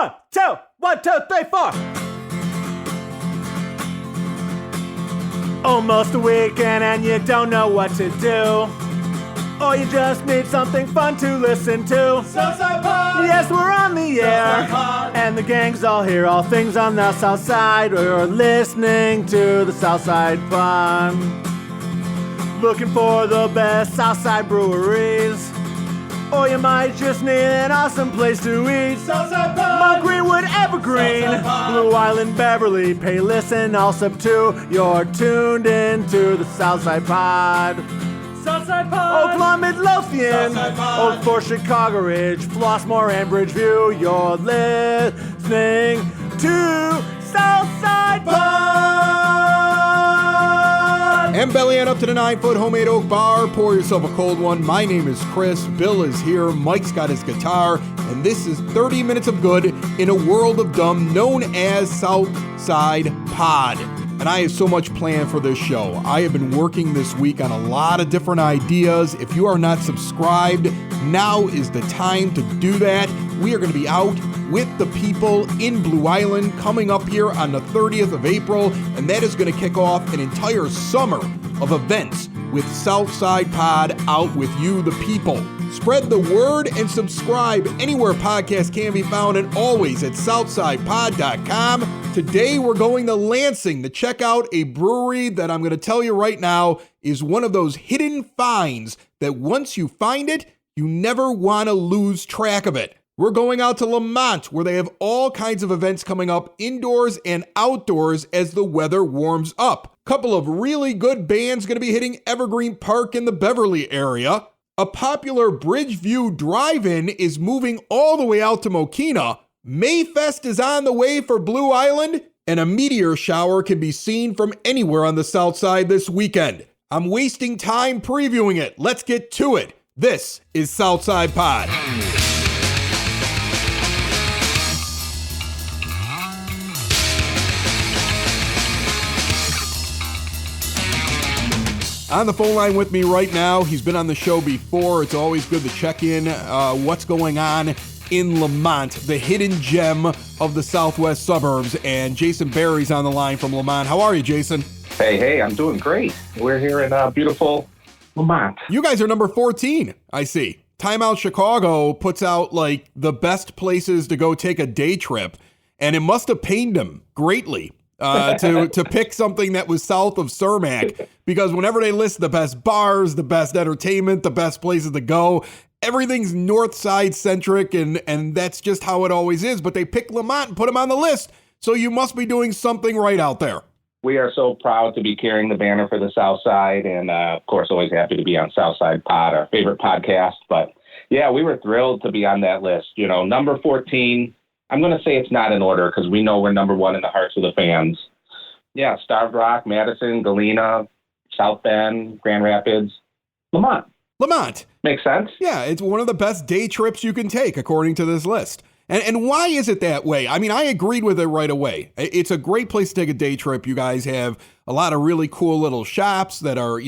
1, 2, 3, 4. Almost a weekend and you don't know what to do. Or you just need something fun to listen to. Southside Pod! Yes, we're on the air. Pod. And the gang's all here, all things on the south side. We're listening to the Southside Pod. Looking for the best Southside breweries. Or you might just need an awesome place to eat. Southside Pod! Mount Greenwood, Evergreen, Southside Pod. Blue Island, Beverly, Pay Listen, all sub 2. You're tuned into the Southside Pod. Southside Pod! Oak Lawn, Midlothian, Southside Pod. Oak Forest, Chicago Ridge, Flossmoor, and Bridgeview. You're listening to Southside Pod. And belly on up to the 9-foot homemade oak bar. Pour yourself a cold one. My name is Chris. Bill is here. Mike's got his guitar. And this is 30 Minutes of Good in a World of Dumb, known as Southside Pod. And I have so much planned for this show. I have been working this week on a lot of different ideas. If you are not subscribed, now is the time to do that. We are going to be out with the people in Blue Island coming up here on the 30th of April, and that is going to kick off an entire summer of events with Southside Pod out with you, the people. Spread the word and subscribe anywhere podcasts can be found, and always at southsidepod.com. Today we're going to Lansing to check out a brewery that I'm going to tell you right now is one of those hidden finds that once you find it, you never want to lose track of it. We're going out to LEMONT, where they have all kinds of events coming up indoors and outdoors as the weather warms up. Couple of really good bands going to be hitting EVERGREEN Park in the Beverly area. A popular Bridgeview drive-in is moving all the way out to Mokina. Mayfest is on the way for Blue Island, and a meteor shower can be seen from anywhere on the south side this weekend. I'm wasting time previewing it. Let's get to it. This is Southside Pod. On the phone line with me right now, he's been on the show before. It's always good to check in what's going on in Lemont, the hidden gem of the southwest suburbs. And Jason Barry's on the line from Lemont. How are you, Jason? Hey, I'm doing great. We're here in beautiful Lemont. You guys are number 14, I see. Time Out Chicago puts out like the best places to go take a day trip, and it must have pained them greatly to pick something that was south of Cermak, because whenever they list the best bars, the best entertainment, the best places to go, everything's north side centric, and that's just how it always is. But they picked Lemont and put them on the list, so you must be doing something right out there. We are so proud to be carrying the banner for the South Side, and of course, always happy to be on Southside Pod, our favorite podcast. But yeah, we were thrilled to be on that list. You know, number 14. I'm going to say it's not in order because we know we're number 1 in the hearts of the fans. Yeah, Starved Rock, Madison, Galena, South Bend, Grand Rapids, Lemont. Lemont. Makes sense? Yeah, it's one of the best day trips you can take, according to this list. And why is it that way? I mean, I agreed with it right away. It's a great place to take a day trip. You guys have a lot of really cool little shops that are,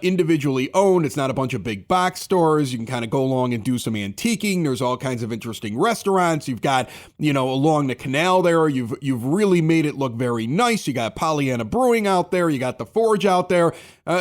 individually owned. It's not a bunch of big box stores. You can kind of go along and do some antiquing. There's all kinds of interesting restaurants. You've got, along the canal there, you've really made it look very nice. You got Pollyanna Brewing out there. You got the Forge out there.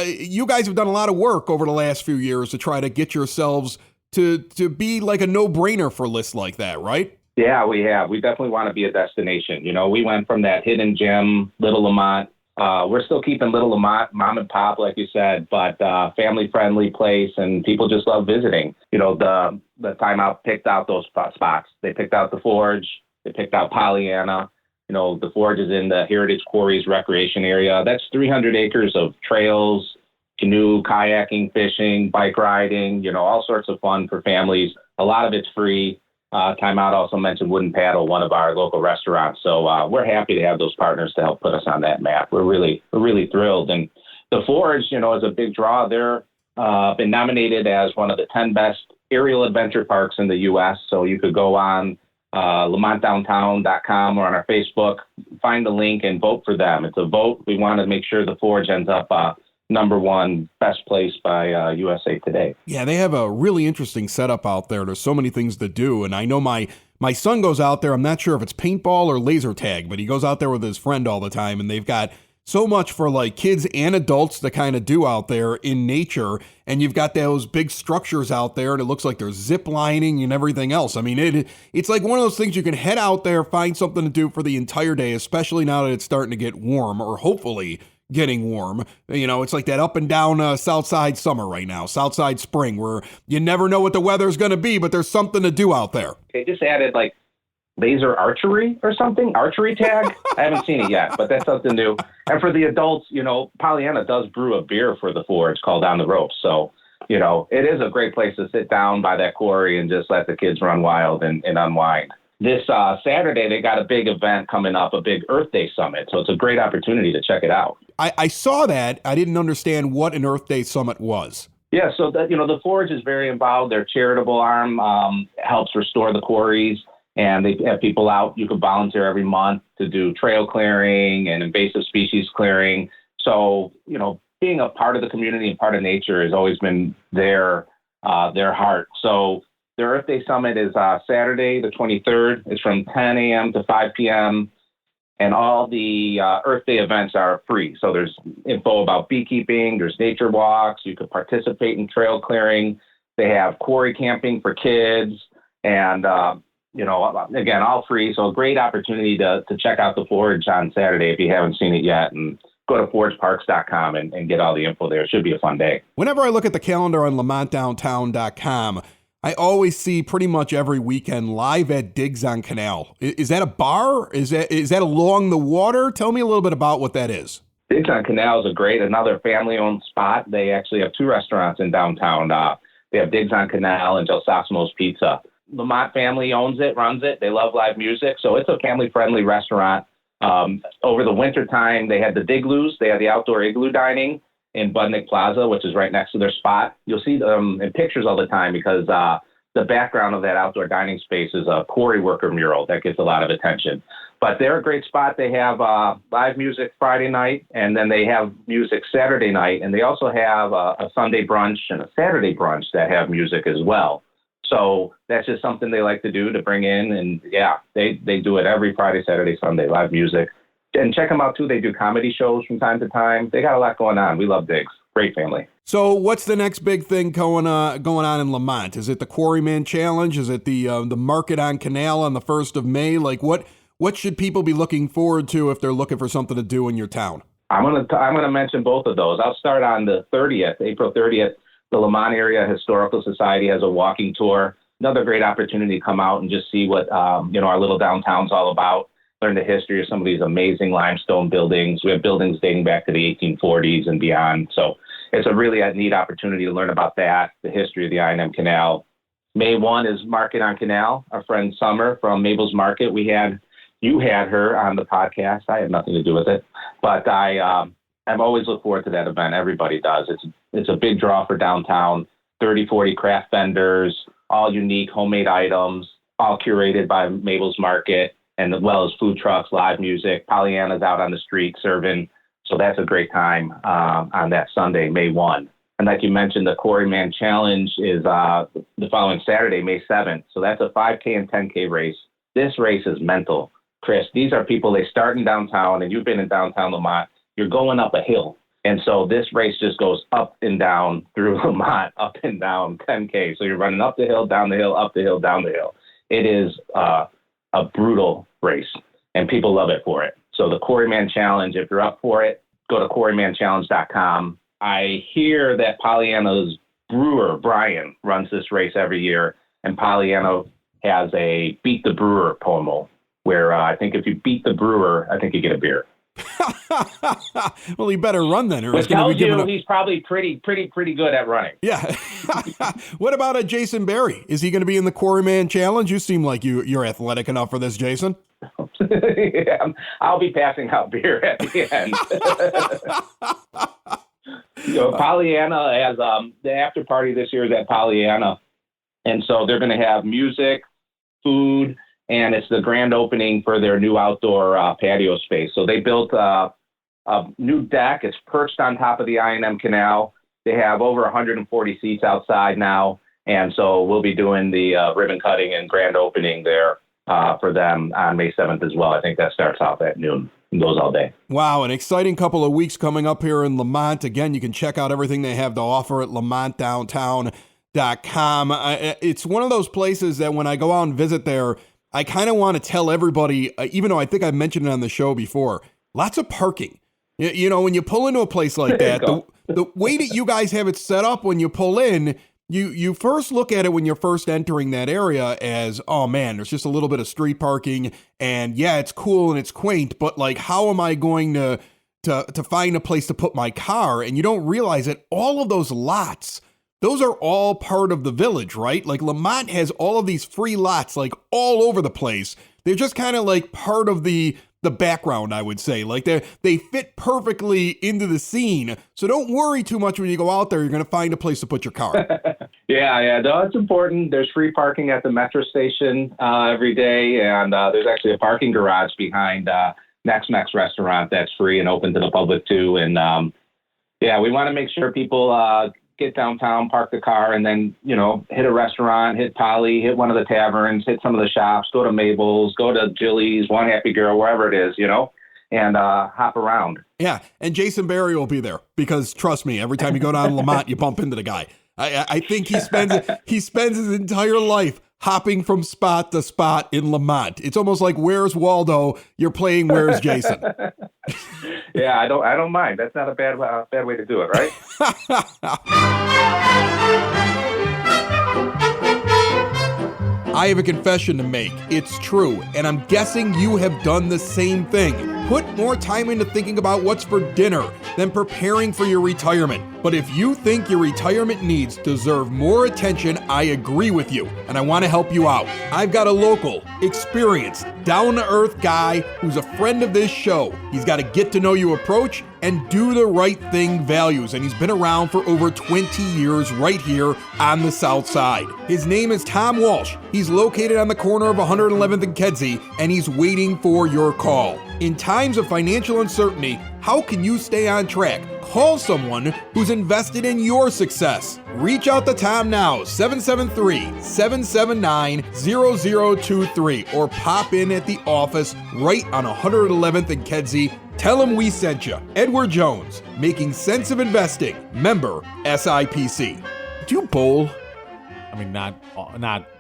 You guys have done a lot of work over the last few years to try to get yourselves to be like a no-brainer for lists like that, right? Yeah, we have. We definitely want to be a destination. We went from that hidden gem, Little Lemont. We're still keeping Little Lemont, mom and pop, like you said, but family-friendly place, and people just love visiting. The Time Out picked out those spots. They picked out the Forge. They picked out Pollyanna. The Forge is in the Heritage Quarries Recreation Area. That's 300 acres of trails, canoe, kayaking, fishing, bike riding, all sorts of fun for families. A lot of it's free. Time Out also mentioned Wooden Paddle, one of our local restaurants. So we're happy to have those partners to help put us on that map. We're really thrilled. And the Forge, is a big draw. They're been nominated as one of the 10 best aerial adventure parks in the U.S. So you could go on LemontDowntown.com or on our Facebook, find the link and vote for them. It's a vote. We want to make sure the Forge ends up #1 best place by USA Today. Yeah, they have a really interesting setup out there. There's so many things to do. And I know my son goes out there. I'm not sure if it's paintball or laser tag, but he goes out there with his friend all the time. And they've got so much for like kids and adults to kind of do out there in nature. And you've got those big structures out there, and it looks like there's zip lining and everything else. I mean, it's like one of those things you can head out there, find something to do for the entire day, especially now that it's starting to get warm, or hopefully getting warm. You know, it's like that up and down South Side summer right now, South Side spring, where you never know what the weather's going to be, but there's something to do out there. They just added like laser archery or something, archery tag. I haven't seen it yet, but that's something new. And for the adults, you know, Pollyanna does brew a beer for the Forge called Down the Ropes. So, you know, it is a great place to sit down by that quarry and just let the kids run wild and unwind. This Saturday, they got a big event coming up, a big Earth Day Summit. So it's a great opportunity to check it out. I saw that. I didn't understand what an Earth Day Summit was. Yeah, so the Forge is very involved. Their charitable arm helps restore the quarries. And they have people out. You can volunteer every month to do trail clearing and invasive species clearing. So, you know, being a part of the community and part of nature has always been their heart. So the Earth Day Summit is Saturday, the 23rd. It's from 10 a.m. to 5 p.m. And all the Earth Day events are free. So there's info about beekeeping. There's nature walks. You could participate in trail clearing. They have quarry camping for kids. And, you know, again, all free. So a great opportunity to check out the Forge on Saturday if you haven't seen it yet, and go to forgeparks.com and get all the info there. It should be a fun day. Whenever I look at the calendar on LemontDowntown.com, I always see pretty much every weekend Live at Digs on Canal. Is that a bar? Is that along the water? Tell me a little bit about what that is. Digs on Canal is another family-owned spot. They actually have 2 restaurants in downtown. They have Digs on Canal and Del Sosimo's Pizza. Lemont family owns it, runs it. They love live music. So it's a family-friendly restaurant. Over the winter time, they had the Digloos. They had the outdoor igloo dining in Budnick Plaza, which is right next to their spot. You'll see them in pictures all the time because the background of that outdoor dining space is a quarry worker mural that gets a lot of attention. But they're a great spot. They have live music Friday night, and then they have music Saturday night. And they also have a Sunday brunch and a Saturday brunch that have music as well. So that's just something they like to do to bring in. And yeah, they do it every Friday, Saturday, Sunday, live music. And check them out too. They do comedy shows from time to time. They got a lot going on. We love Digs. Great family. So what's the next big thing going on in Lemont? Is it the Quarryman Challenge? Is it the Market on Canal on the 1st of May? Like what should people be looking forward to if they're looking for something to do in your town? I'm gonna mention both of those. I'll start on the 30th, April 30th. The Lemont Area Historical Society has a walking tour. Another great opportunity to come out and just see what our little downtown's all about. Learn the history of some of these amazing limestone buildings. We have buildings dating back to the 1840s and beyond. So it's a really neat opportunity to learn about that, the history of the I&M Canal. May 1 is Market on Canal. Our friend Summer from Mabel's Market. You had her on the podcast. I had nothing to do with it, but I've always looked forward to that event. Everybody does. It's a big draw for downtown. 30, 40 craft vendors, all unique homemade items, all curated by Mabel's Market, and as well as food trucks, live music. Pollyanna's out on the street serving. So that's a great time on that Sunday, May 1. And like you mentioned, the Quarryman Challenge is the following Saturday, May 7th. So that's a 5K and 10K race. This race is mental. Chris, these are people, they start in downtown, and you've been in downtown Lemont. You're going up a hill. And so this race just goes up and down through Lemont, up and down 10K. So you're running up the hill, down the hill, up the hill, down the hill. It is a brutal race, and people love it for it. So the Quarryman Challenge, if you're up for it, go to quarrymanchallenge.com. I hear that Pollyanna's brewer, Brian, runs this race every year, and Pollyanna has a Beat the Brewer promo where I think if you beat the brewer, I think you get a beer. Well, he better run then, or he's probably pretty good at running. Yeah. What about Jason Berry? Is he going to be in the Quarryman Challenge? You seem like you're athletic enough for this, Jason. Yeah, I'll be passing out beer at the end. Pollyanna has the after party this year is at Pollyanna, and so they're going to have music, food. And it's the grand opening for their new outdoor patio space. So they built a new deck. It's perched on top of the I&M Canal. They have over 140 seats outside now. And so we'll be doing the ribbon cutting and grand opening there for them on May 7th as well. I think that starts off at noon and goes all day. Wow, an exciting couple of weeks coming up here in Lemont. Again, you can check out everything they have to offer at LemontDowntown.com. It's one of those places that when I go out and visit there, I kind of want to tell everybody, even though I think I mentioned it on the show before, lots of parking. You know, when you pull into a place like that, the way that you guys have it set up when you pull in, you first look at it when you're first entering that area as, oh man, there's just a little bit of street parking, and yeah, it's cool and it's quaint, but like, how am I going to find a place to put my car? And you don't realize that all of those lots, those are all part of the village, right? Like Lemont has all of these free lots like all over the place. They're just kind of like part of the background, I would say. Like they fit perfectly into the scene. So don't worry too much when you go out there. You're going to find a place to put your car. Yeah. No, it's important. There's free parking at the metro station every day. And there's actually a parking garage behind Next Mex restaurant that's free and open to the public too. And we want to make sure people get downtown, park the car, and then, you know, hit a restaurant, hit Polly, hit one of the taverns, hit some of the shops, go to Mabel's, go to Jilly's, One Happy Girl, wherever it is, you know, and hop around. Yeah, and Jason Barry will be there because, trust me, every time you go down to Lemont, you bump into the guy. I think he spends his entire life hopping from spot to spot in Lemont. It's almost like Where's Waldo? You're playing Where's Jason. Yeah, I don't mind. That's not a bad way to do it, right? I have a confession to make. It's true, and I'm guessing you have done the same thing. Put more time into thinking about what's for dinner than preparing for your retirement. But if you think your retirement needs deserve more attention, I agree with you, and I want to help you out. I've got a local, experienced, down-to-earth guy who's a friend of this show. He's got a get-to-know-you approach and do the right thing values, and he's been around for over 20 years right here on the South Side. His name is Tom Walsh. He's located on the corner of 111th and Kedzie, and he's waiting for your call. In times of financial uncertainty, how can you stay on track? Call someone who's invested in your success. Reach out to Tom now, 773-779-0023, or pop in at the office right on 111th and Kedzie. Tell him we sent you. Edward Jones, Making Sense of Investing, member SIPC. Do you bowl? I mean, not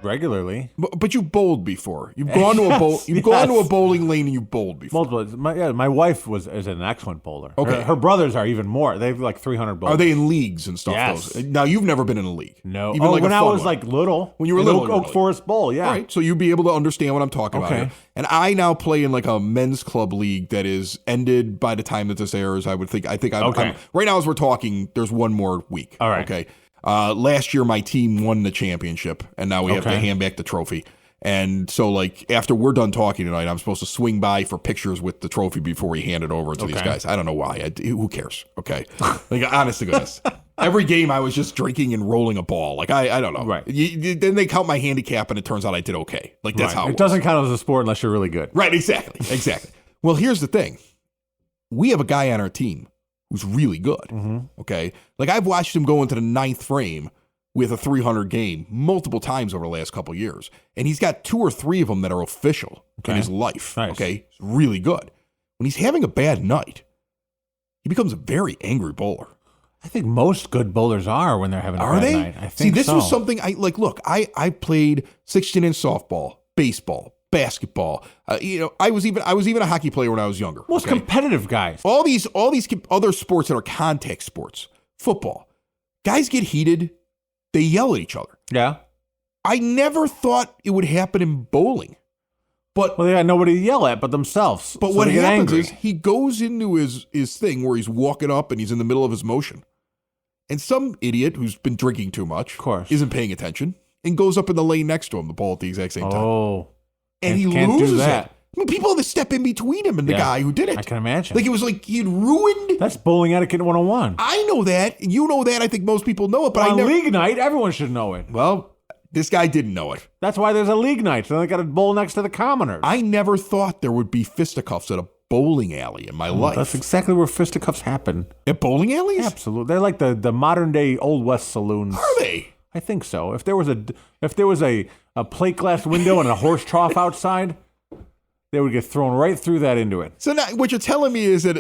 regularly. But you've bowled before. You've gone to a bowl. You've gone to a bowling lane and you've bowled before. Multiple. My wife is an excellent bowler. Okay. Her brothers are even more. They have like 300 bowlers. Are they in leagues and stuff? Yes. Those? Now you've never been in a league. No. Even like when I was one. like little. When you were little. Oak Forest Bowl. Yeah. All right. So you'd be able to understand what I'm talking about. Here. And I now play in like a men's club league that is ended by the time that this airs. I think I'm right now as we're talking. There's one more week. All right. Okay. Last year, my team won the championship, and now we have to hand back the trophy. And so, like, after we're done talking tonight, I'm supposed to swing by for pictures with the trophy before we hand it over to these guys. I don't know why. Who cares? Okay. Like, honest to goodness. Every game, I was just drinking and rolling a ball. Like, I don't know. Right. Then they count my handicap, and it turns out I did okay. Like, that's how it doesn't count as a sport unless you're really good. Right, exactly. Well, here's the thing. We have a guy on our team who's really good, okay? Like, I've watched him go into the ninth frame with a 300 game multiple times over the last couple of years, and he's got 2 or 3 of them that are official in his life, okay? He's really good. When he's having a bad night, he becomes a very angry bowler. I think most good bowlers are when they're having a bad night. I think See, this was something look, I played 16-inch softball, baseball, basketball. I was even a hockey player when I was younger. Most competitive guys. All these other sports that are contact sports, football, guys get heated, they yell at each other. Yeah. I never thought it would happen in bowling. But they got nobody to yell at but themselves. But so what happens is he goes into his thing where he's walking up and he's in the middle of his motion. And some idiot who's been drinking too much, of course, isn't paying attention and goes up in the lane next to him, the ball at the exact same time. Oh. And he can't loses do that. it. I mean, people had to step in between him and the guy who did it. I can imagine. Like, it was like he'd ruined. That's bowling etiquette 101. I know that. And you know that. I think most people know it. But on league night, everyone should know it. Well, this guy didn't know it. That's why there's a league night. So they got to bowl next to the commoners. I never thought there would be fisticuffs at a bowling alley in my life. That's exactly where fisticuffs happen. At bowling alleys? Absolutely. They're like the modern day Old West saloons. Are they? I think so. If there was a plate glass window and a horse trough outside, they would get thrown right through that into it. So now what you're telling me is that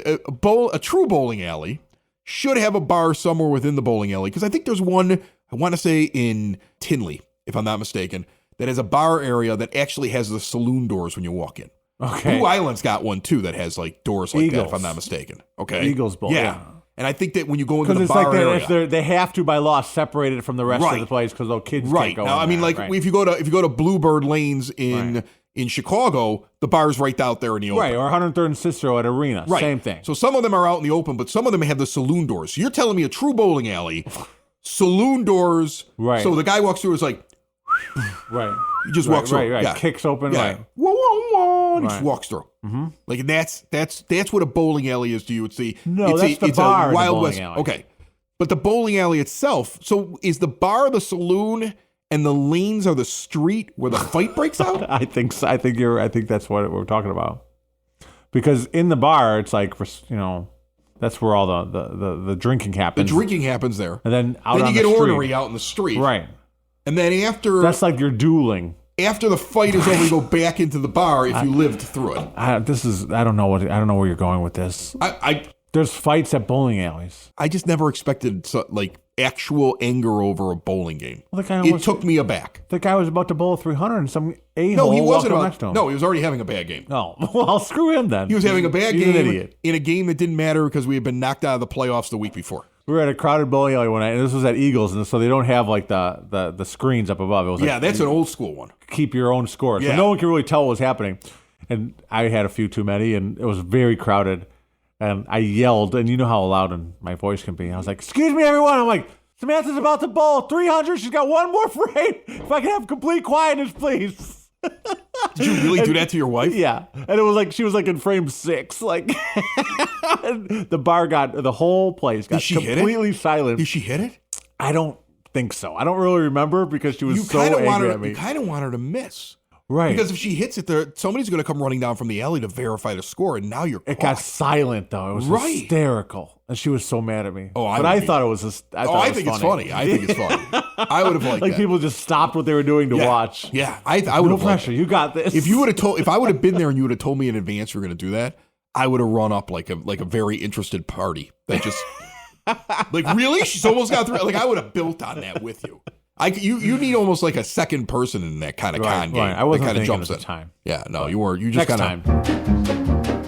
a true bowling alley should have a bar somewhere within the bowling alley, because I think there's one, I want to say in Tinley, if I'm not mistaken, that has a bar area that actually has the saloon doors when you walk in. Okay. Blue Island's got one too that has like doors like Eagles. that, if I'm not mistaken. Okay. Eagles Bowl. Yeah. And I think that when you go into Because the it's bar like area, they have to by law separate it from the rest of the place because those kids can't go now, in I mean, there. like if you go to Bluebird Lanes in Chicago, the bar's right out there in the open. Right, or 103rd and Cicero at Arena. Right. Same thing. So some of them are out in the open, but some of them have the saloon doors. So you're telling me a true bowling alley, saloon doors. Right. So the guy walks through, is like, right. he just walks through. Right. Yeah. Kicks open. Yeah. Right. Whoa, whoa, whoa, and he just Right. walks through. Mm-hmm. Like that's what a bowling alley is to you. It's the No, it's that's the it's bar a in the Wild bowling West. alley. Okay, but the bowling alley itself. So is the bar the saloon, and the lanes are the street where the fight breaks out? I think so. I think that's what we're talking about. Because in the bar, it's like, that's where all the drinking The happens. drinking happens there, And then out then on you get the street. ornery out in the street, Right. And then That's like you're dueling. after the fight is over, you go back into the bar if you lived through it. I don't know where you're going with this. There's fights at bowling alleys. I just never expected actual anger over a bowling game. Well, It took me aback. The guy was about to bowl 300 and some a-hole No, he wasn't walked up next to him. No, he was already having a bad game. No. Well, screw him then. He was having a bad He's game an idiot. in a game that didn't matter because we had been knocked out of the playoffs the week before. We were at a crowded bowling alley one night, and this was at Eagles, and so they don't have like the screens up above. It was like, That's an old school one. keep your own score. So Yeah. no one can really tell what was happening. And I had a few too many, and it was very crowded. And I yelled, and you know how loud my voice can be. I was like, "Excuse me, everyone." I'm like, "Samantha's about to bowl 300. She's got one more frame. If I can have complete quietness, please." Did you really do that to your wife? Yeah. And it was like she was like in frame 6. Like and the whole place got completely silent. Did she hit it? I don't think so. I don't really remember because she was so angry at me. You kind of want her to miss. Right. Because if she hits it there, somebody's going to come running down from the alley to verify the score, and now you're caught. It got silent though. It was hysterical, and she was so mad at me. I thought it was. I think it's funny. I think it's funny. I would have liked like that. people just stopped what they were doing to watch. Yeah, I would No have. pressure. You got this. If I would have been there and you would have told me in advance you were going to do that, I would have run up like a very interested party that just like, really? She's almost got through. Like, I would have built on that with you. You need almost like a second person in that kind of con game. Right. I wasn't that thinking jumps at the in. time. Yeah, no, you were. You just Next kind time.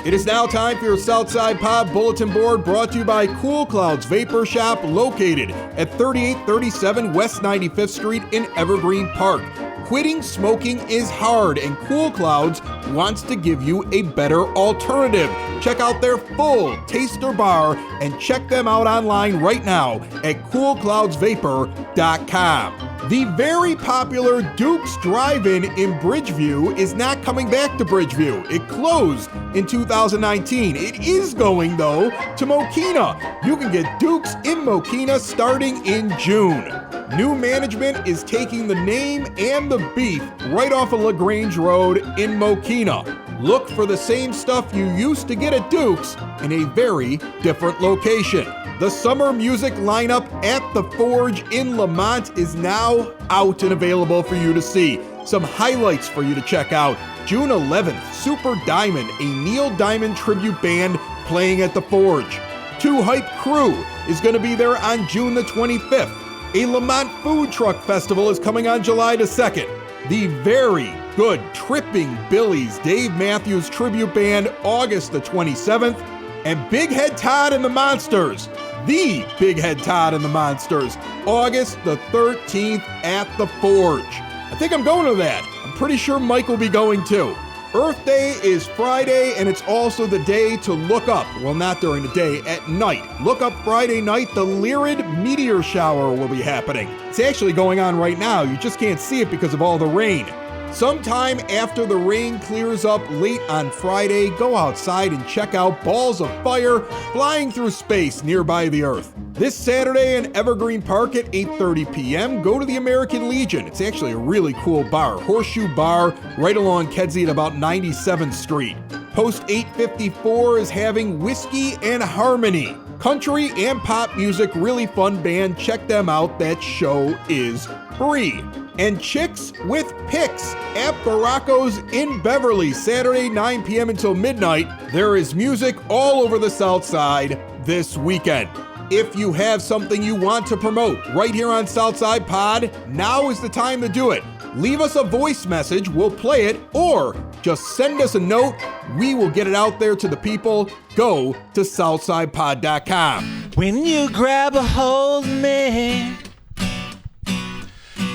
It is now time for your Southside Pod Bulletin Board, brought to you by Cool Clouds Vapor Shop, located at 3837 West 95th Street in Evergreen Park. Quitting smoking is hard, and Cool Clouds wants to give you a better alternative. Check out their full taster bar and check them out online right now at coolcloudsvapor.com. The very popular Duke's Drive-In in Bridgeview is not coming back to Bridgeview. It closed in 2019. It is going, though, to Mokina. You can get Duke's in Mokina starting in June. New management is taking the name and the beef right off of LaGrange Road in Mokina. Look for the same stuff you used to get at Duke's in a very different location. The summer music lineup at the Forge in Lemont is now out and available for you to see. Some highlights for you to check out. June 11th, Super Diamond, a Neil Diamond tribute band playing at the Forge. Two Hype Crew is going to be there on June the 25th. A Lemont Food Truck Festival is coming on July the 2nd. The very good Tripping Billy's Dave Matthews Tribute Band, August the 27th. And Big Head Todd and the Monsters, the Big Head Todd and the Monsters, August the 13th at the Forge. I think I'm going to that. I'm pretty sure Mike will be going too. Earth Day is Friday, and it's also the day to look up, well, not during the day, at night. Look up Friday night, the Lyrid meteor shower will be happening. It's actually going on right now. You just can't see it because of all the rain. Sometime after the rain clears up late on Friday, go outside and check out balls of fire flying through space nearby the Earth. This Saturday in Evergreen Park at 8:30 p.m., go to the American Legion. It's actually a really cool bar, Horseshoe Bar, right along Kedzie at about 97th Street. Post 854 is having Whiskey and Harmony. Country and pop music, really fun band. Check them out. That show is free. And Chicks with Picks at Baracco's in Beverly, Saturday 9 p.m. until midnight. There is music all over the South Side this weekend. If you have something you want to promote right here on Southside Pod, now is the time to do it. Leave us a voice message, we'll play it, or just send us a note. We will get it out there to the people. Go to SouthsidePod.com. When you grab a hold of me,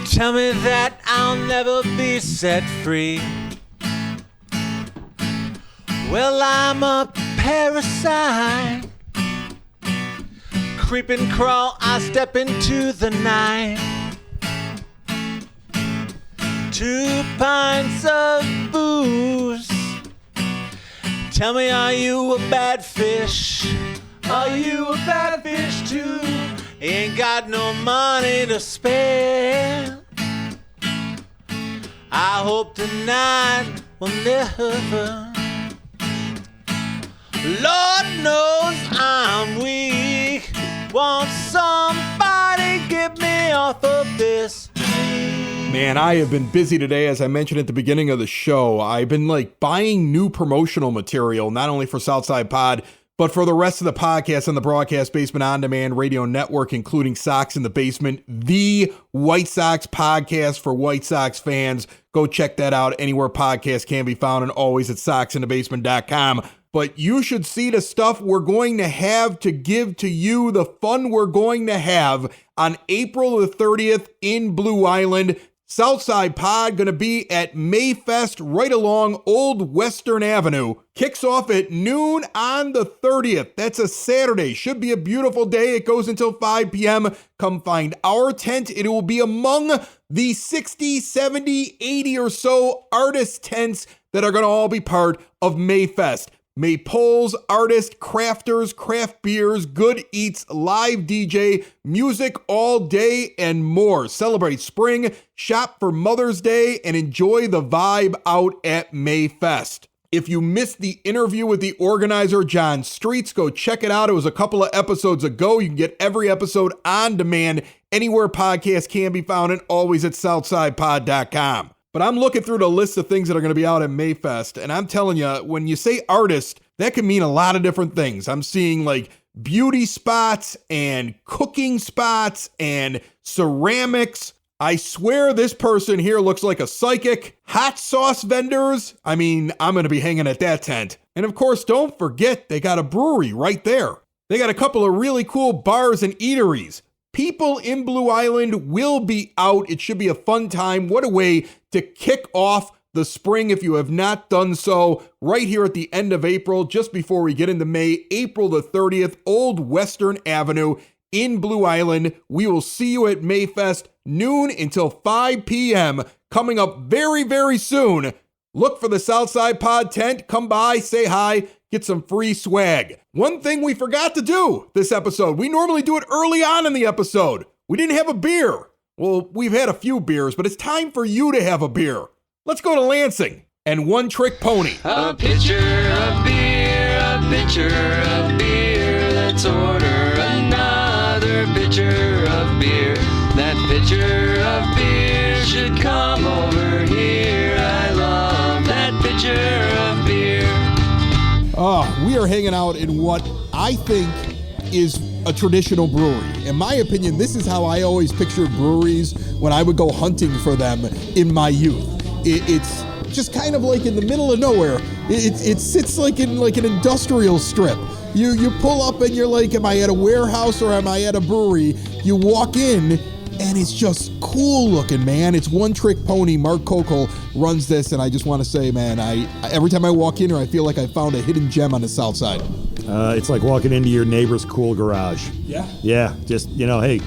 tell me that I'll never be set free. Well, I'm a parasite. Creep and crawl, I step into the night. 2 pints of booze. Tell me, are you a bad fish? Are you a bad fish too? Ain't got no money to spare. I hope tonight will never. Lord knows I'm weak. Won't somebody get me off of this? Man, I have been busy today, as I mentioned at the beginning of the show. I've been buying new promotional material, not only for Southside Pod, but for the rest of the podcast on the Broadcast Basement On Demand Radio Network, including Sox in the Basement, the White Sox podcast for White Sox fans. Go check that out anywhere podcasts can be found, and always at soxinthebasement.com. But you should see the stuff we're going to have to give to you, the fun we're going to have on April the 30th in Blue Island. Southside Pod going to be at Mayfest right along Old Western Avenue. Kicks off at noon on the 30th. That's a Saturday. Should be a beautiful day. It goes until 5 p.m. Come find our tent. It will be among the 60, 70, 80 or so artist tents that are going to all be part of Mayfest. Maypoles, artists, crafters, craft beers, good eats, live DJ, music all day, and more. Celebrate spring, shop for Mother's Day, and enjoy the vibe out at Mayfest. If you missed the interview with the organizer, John Streets, go check it out. It was a couple of episodes ago. You can get every episode on demand anywhere podcasts can be found, and always at SouthsidePod.com. But I'm looking through the list of things that are going to be out at Mayfest, and I'm telling you, when you say artist, that can mean a lot of different things. I'm seeing beauty spots and cooking spots and ceramics. I swear this person here looks like a psychic. Hot sauce vendors. I mean, I'm going to be hanging at that tent. And of course, don't forget, they got a brewery right there. They got a couple of really cool bars and eateries. People in Blue Island will be out. It should be a fun time. What a way to kick off the spring if you have not done so. Right here at the end of April, just before we get into May, April the 30th, Old Western Avenue in Blue Island. We will see you at Mayfest, noon until 5 p.m. Coming up very, very soon. Look for the Southside Pod tent. Come by, say hi, get some free swag. One thing we forgot to do this episode, we normally do it early on in the episode. We didn't have a beer. Well, we've had a few beers, but it's time for you to have a beer. Let's go to Lansing and One Trick Pony. A pitcher of beer, a pitcher of beer. Let's order another pitcher of beer. That pitcher of beer should come over here. I love that pitcher of beer. We are hanging out in what I think is a traditional brewery. In my opinion, this is how I always pictured breweries when I would go hunting for them in my youth. It's just kind of like in the middle of nowhere. It sits like in an industrial strip. You pull up and you're like, am I at a warehouse or am I at a brewery? You walk in and it's just cool looking, man. It's One Trick Pony. Mark Kokel runs this, and I just want to say, man, I every time I walk in here, I feel like I found a hidden gem on the south side. It's like walking into your neighbor's cool garage. Yeah? Yeah, just, hey,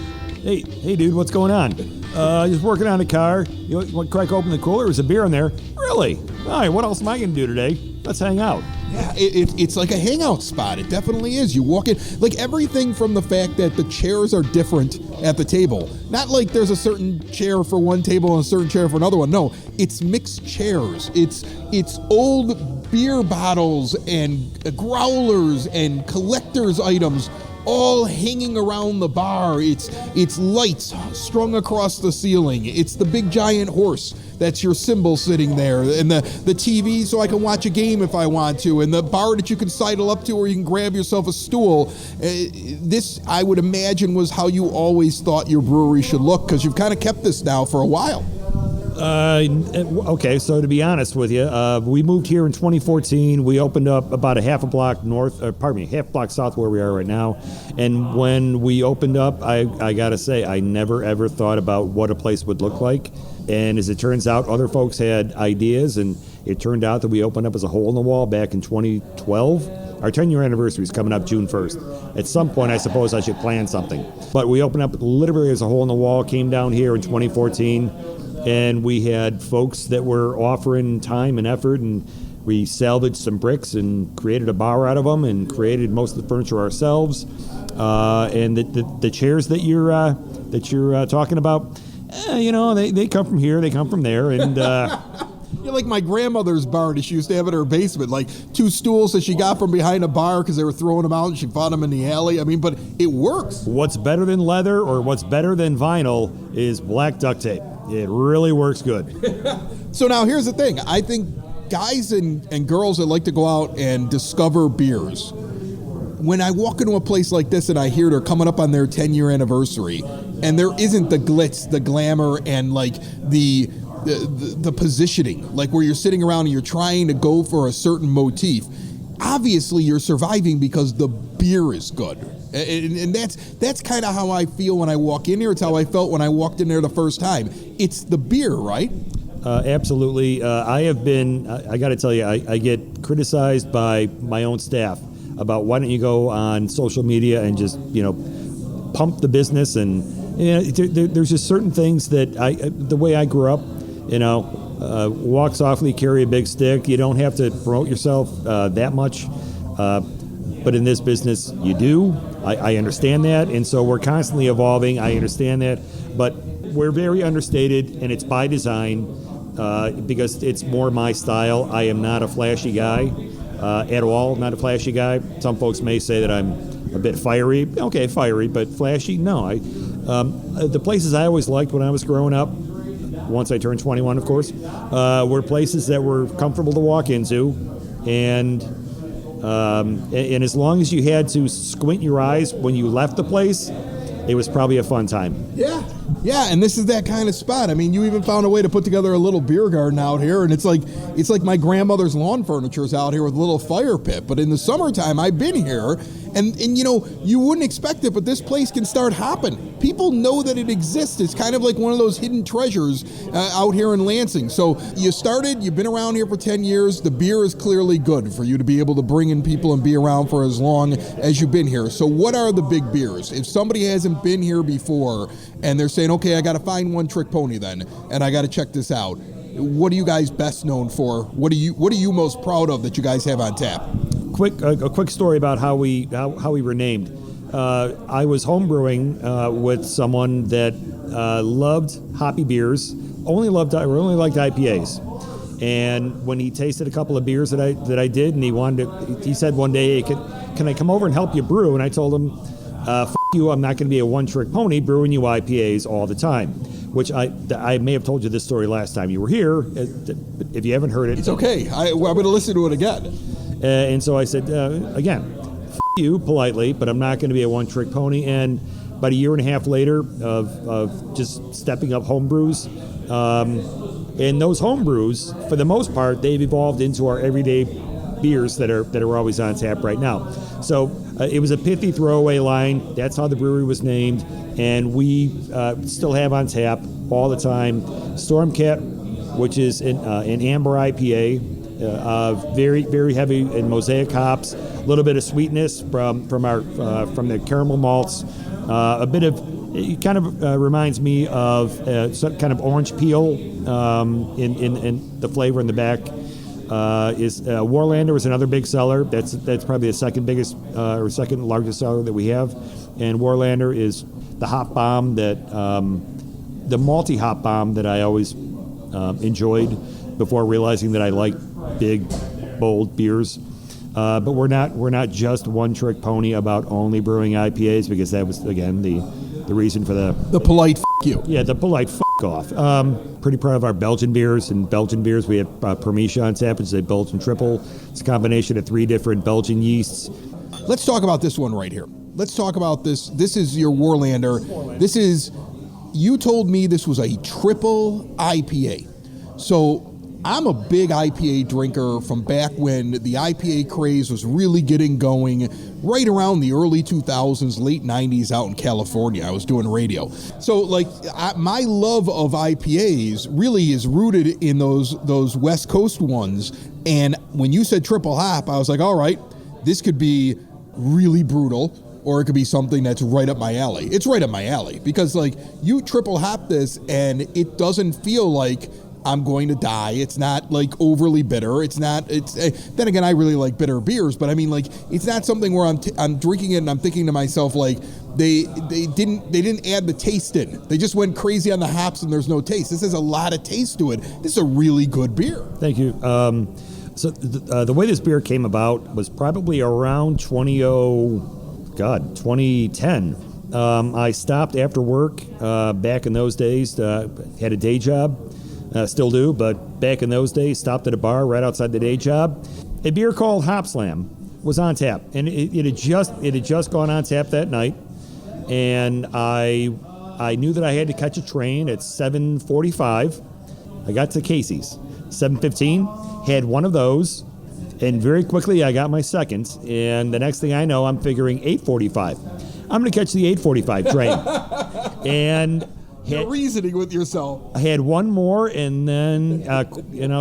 dude, what's going on? Just working on a car. You want to crack open the cooler? There's a beer in there. Really? All right, what else am I going to do today? Let's hang out. Yeah, it's like a hangout spot. It definitely is. You walk in, like everything from the fact that the chairs are different at the table. Not like there's a certain chair for one table and a certain chair for another one. No, it's mixed chairs. It's old beer bottles and growlers and collector's items all hanging around the bar. It's lights strung across the ceiling. It's the big giant horse that's your symbol sitting there, and the TV so I can watch a game if I want to, and the bar that you can sidle up to where you can grab yourself a stool. This, I would imagine, was how you always thought your brewery should look, because you've kind of kept this now for a while. Okay, so to be honest with you, we moved here in 2014. We opened up about half a block south where we are right now. And when we opened up, I gotta say, I never ever thought about what a place would look like. And as it turns out, other folks had ideas, and it turned out that we opened up as a hole in the wall back in 2012. Our 10-year anniversary is coming up June 1st. At some point, I suppose I should plan something. But we opened up literally as a hole in the wall, came down here in 2014, and we had folks that were offering time and effort, and we salvaged some bricks and created a bar out of them and created most of the furniture ourselves. And the chairs that you're talking about, they come from here, they come from there, and You're like my grandmother's bar that she used to have in her basement, like 2 stools that she got from behind a bar because they were throwing them out and she found them in the alley. I mean, but it works. What's better than leather or what's better than vinyl is black duct tape. It really works good. So now here's the thing. I think guys and girls that like to go out and discover beers, when I walk into a place like this and I hear they're coming up on their 10-year anniversary, and there isn't the glitz, the glamour, and like the positioning, like where you're sitting around and you're trying to go for a certain motif, obviously you're surviving because the beer is good. And that's kind of how I feel when I walk in here. It's how I felt when I walked in there the first time. It's the beer, right? Absolutely. I have been, I got to tell you, I get criticized by my own staff about why don't you go on social media and just, pump the business. And there's just certain things that the way I grew up, walk softly, carry a big stick. You don't have to promote yourself that much. But in this business, you do. I understand that. And so we're constantly evolving. I understand that. But we're very understated, and it's by design because it's more my style. I am not a flashy guy at all, not a flashy guy. Some folks may say that I'm a bit fiery. Okay, fiery, but flashy? No. The places I always liked when I was growing up, once I turned 21, of course, were places that were comfortable to walk into, and as long as you had to squint your eyes when you left the place, it was probably a fun time. Yeah, and this is that kind of spot. I mean, you even found a way to put together a little beer garden out here, and it's like my grandmother's lawn furniture's out here with a little fire pit. But in the summertime, I've been here, and you wouldn't expect it, but this place can start hopping. People know that it exists. It's kind of like one of those hidden treasures out here in Lansing. So you've been around here for 10 years. The beer is clearly good for you to be able to bring in people and be around for as long as you've been here. So what are the big beers? If somebody hasn't been here before and they're saying, okay, I got to find One Trick Pony then, and I got to check this out, what are you guys best known for? What are you most proud of that you guys have on tap? A quick story about how we were named. I was homebrewing with someone that loved hoppy beers, only liked IPAs. And when he tasted a couple of beers that I did, and he said one day, hey, can I come over and help you brew? And I told him, F you, I'm not going to be a one-trick pony brewing you IPAs all the time. Which I may have told you this story last time you were here. If you haven't heard it, it's okay. I'm going to listen to it again. And so I said, again, F you politely, but I'm not going to be a one-trick pony. And about a year and a half later of just stepping up homebrews, and those homebrews, for the most part, they've evolved into our everyday beers that are always on tap right now. So it was a pithy throwaway line. That's how the brewery was named, and we still have on tap all the time Stormcat, which is an amber IPA, very very heavy in mosaic hops, a little bit of sweetness from the caramel malts, a bit of It kind of reminds me of some kind of orange peel in the flavor in the back. Warlander is another big seller. That's probably the second biggest or second largest seller that we have. And Warlander is the hop bomb that the malty hop bomb that I always enjoyed before realizing that I like big, bold beers. But we're not just one trick pony about only brewing IPAs, because that was again the reason for the polite you. Yeah, the polite off. Pretty proud of our Belgian beers. In Belgian beers, we have Permisha on tap, which is a Belgian triple. It's a combination of 3 different Belgian yeasts. Let's talk about this one right here. Let's talk about this. This is your Warlander. This is, you told me this was a triple IPA. So I'm a big IPA drinker from back when the IPA craze was really getting going, right around the early 2000s, late 90s out in California. I was doing radio. So like my love of IPAs really is rooted in those West Coast ones. And when you said triple hop, I was like, all right, this could be really brutal, or it could be something that's right up my alley. It's right up my alley because like you triple hop this and it doesn't feel like I'm going to die. It's not like overly bitter. Then again, I really like bitter beers, but I mean like it's not something where I'm drinking it and I'm thinking to myself like they didn't add the taste in. They just went crazy on the hops and there's no taste. This has a lot of taste to it. This is a really good beer. Thank you. So the way this beer came about was probably around 2010. I stopped after work back in those days. Had a day job. Still do, but back in those days, stopped at a bar right outside the day job. A beer called Hop Slam was on tap, and it had just gone on tap that night. And I knew that I had to catch a train at 7:45. I got to Casey's. 7:15, had one of those, and very quickly I got my second. And the next thing I know, I'm figuring 8:45. I'm going to catch the 8:45 train, and. You're reasoning with yourself. I had one more and then,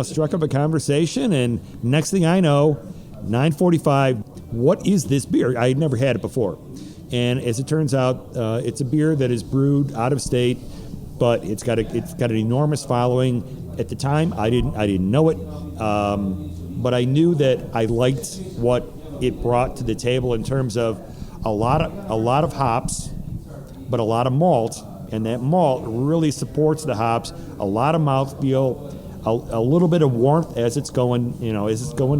struck up a conversation. And next thing I know, 9:45, what is this beer? I had never had it before. And as it turns out, it's a beer that is brewed out of state, but it's got an enormous following. At the time, I didn't know it, but I knew that I liked what it brought to the table in terms of a lot of hops, but a lot of malt. And that malt really supports the hops. A lot of mouthfeel, a little bit of warmth as it's going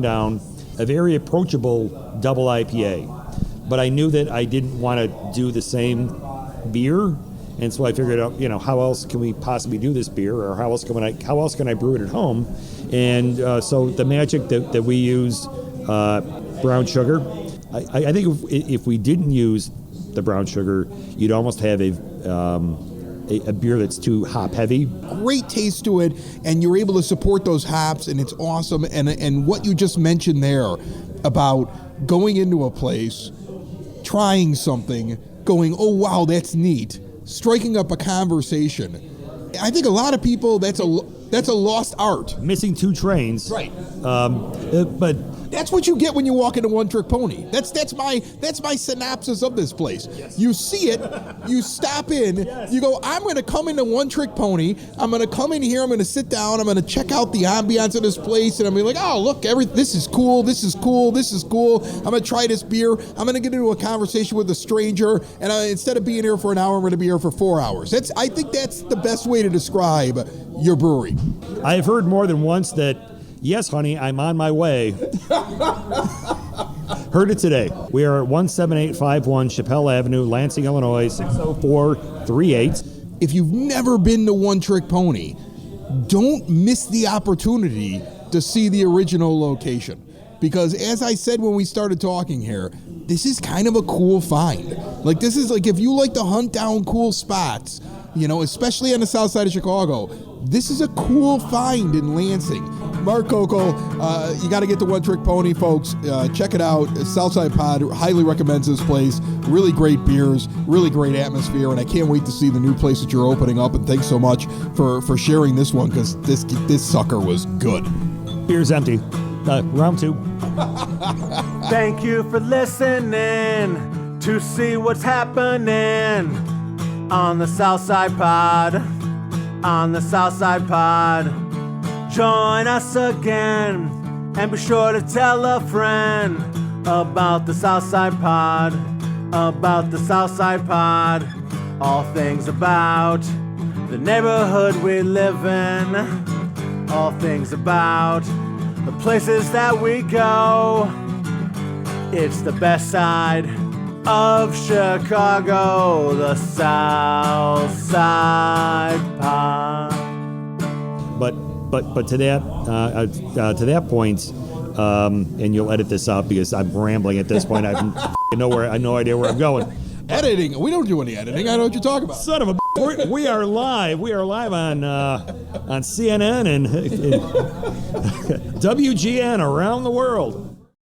down. A very approachable double IPA. But I knew that I didn't want to do the same beer, and so I figured out, how else can we possibly do this beer, or how else can I brew it at home? And so the magic that we use, brown sugar. I think if we didn't use the brown sugar, you'd almost have a beer that's too hop heavy. Great taste to it, and you're able to support those hops, and it's awesome. And what you just mentioned there about going into a place, trying something, going, oh wow, that's neat, striking up a conversation. I think a lot of people, that's a lost art. Missing 2 trains. Right. But that's what you get when you walk into One Trick Pony. That's my synopsis of this place. Yes. You see it, you stop in, yes. You go, I'm going to come into One Trick Pony. I'm going to come in here. I'm going to sit down. I'm going to check out the ambiance of this place, and I'm going to be like, oh look, this is cool. This is cool. This is cool. I'm going to try this beer. I'm going to get into a conversation with a stranger, and instead of being here for an hour, I'm going to be here for 4 hours. I think that's the best way to describe your brewery. I've heard more than once that, yes, honey, I'm on my way. Heard it today. We are at 17851 Chappelle Avenue, Lansing, Illinois, 60438. If you've never been to One Trick Pony, don't miss the opportunity to see the original location. Because as I said when we started talking here, this is kind of a cool find. Like, this is like, if you like to hunt down cool spots, especially on the south side of Chicago, this is a cool find in Lansing. Mark Coco, you got to get to One Trick Pony, folks. Check it out. Southside Pod highly recommends this place. Really great beers, really great atmosphere, and I can't wait to see the new place that you're opening up. And thanks so much for sharing this one, because this sucker was good. Beer's empty. Round 2. Thank you for listening to see what's happening. on the Southside Pod, on the Southside Pod. Join us again, and be sure to tell a friend about the Southside Pod, about the Southside Pod. All things about the neighborhood we live in, all things about the places that we go. It's the best side of Chicago, the South Side Pod. But to that point, and you'll edit this out because I'm rambling at this point. I have no idea where I'm going. Editing? We don't do any editing. I know what you're talking about. Son of a we are live. We are live on CNN and WGN around the world.